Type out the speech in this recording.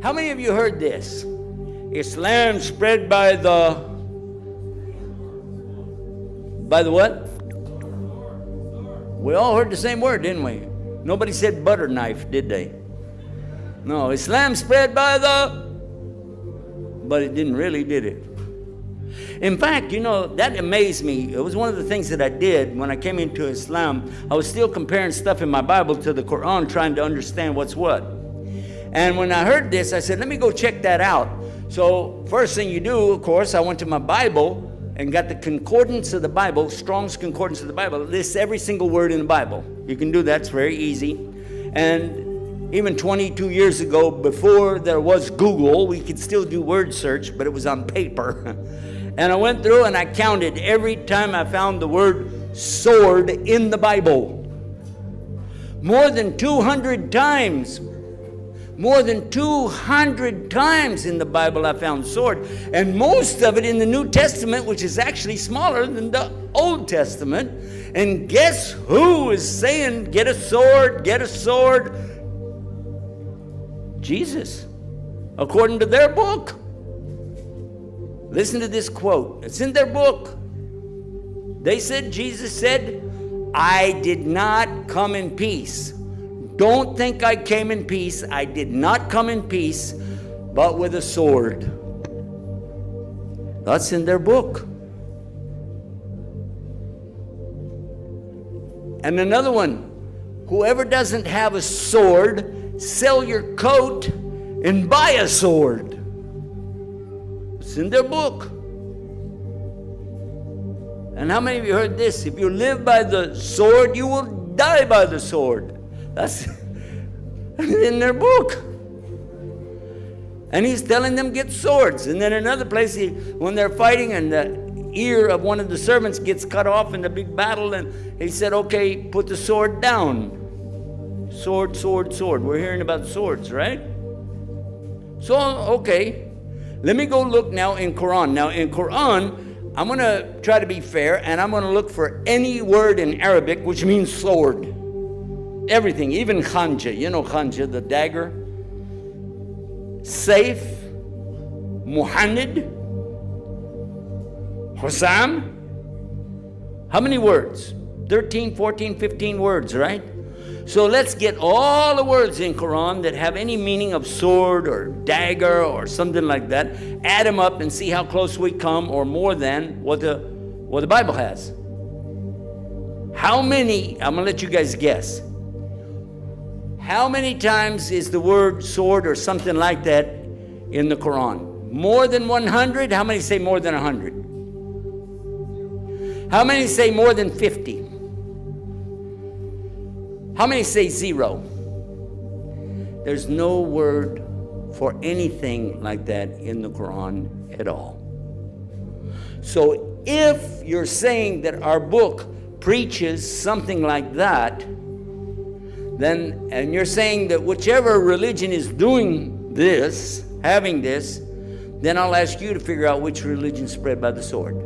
How many of you heard this? Islam spread by the what? We all heard the same word, didn't we? Nobody said butter knife, did they? No, Islam spread by the, but it didn't really, did it? In fact, you know, that amazed me. It was one of the things that I did when I came into Islam. I was still comparing stuff in my Bible to the Quran, trying to understand what's what. And when I heard this, I said, let me go check that out. So first thing you do, of course, I went to my Bible and got the concordance of the Bible, Strong's concordance of the Bible. It lists every single word in the Bible. You can do that, it's very easy. And even 22 years ago, before there was Google, we could still do word search, but it was on paper. And I went through and I counted every time I found the word sword in the Bible. More than 200 times. More than 200 times in the Bible I found sword. And most of it in the New Testament, which is actually smaller than the Old Testament. And guess who is saying, get a sword, get a sword? Jesus, according to their book. Listen to this quote. It's in their book. They said, Jesus said, I did not come in peace. Don't think I came in peace. I did not come in peace, but with a sword. That's in their book. And another one, whoever doesn't have a sword, sell your coat and buy a sword. It's in their book. And how many of you heard this? If you live by the sword, you will die by the sword. That's in their book. And he's telling them get swords. And then another place, when they're fighting and the ear of one of the servants gets cut off in the big battle, and he said, okay, put the sword down. Sword, sword, sword. We're hearing about swords, right? So, okay. Let me go look now in Quran. Now in Quran, I'm going to try to be fair, and I'm going to look for any word in Arabic which means sword. Everything, even khanja. You know khanja, the dagger. Saif, Muhammad, Hussam. How many words? 13, 14, 15 words, right? So let's get all the words in Quran that have any meaning of sword or dagger or something like that, add them up and see how close we come, or more than what the Bible has. How many, I'm going to let you guys guess. How many times is the word sword or something like that in the Quran? More than 100? How many say more than 100? How many say more than 50? How many say 0? There's no word for anything like that in the Quran at all. So if you're saying that our book preaches something like that, then, and you're saying that whichever religion is doing this, having this, then I'll ask you to figure out which religion spread by the sword.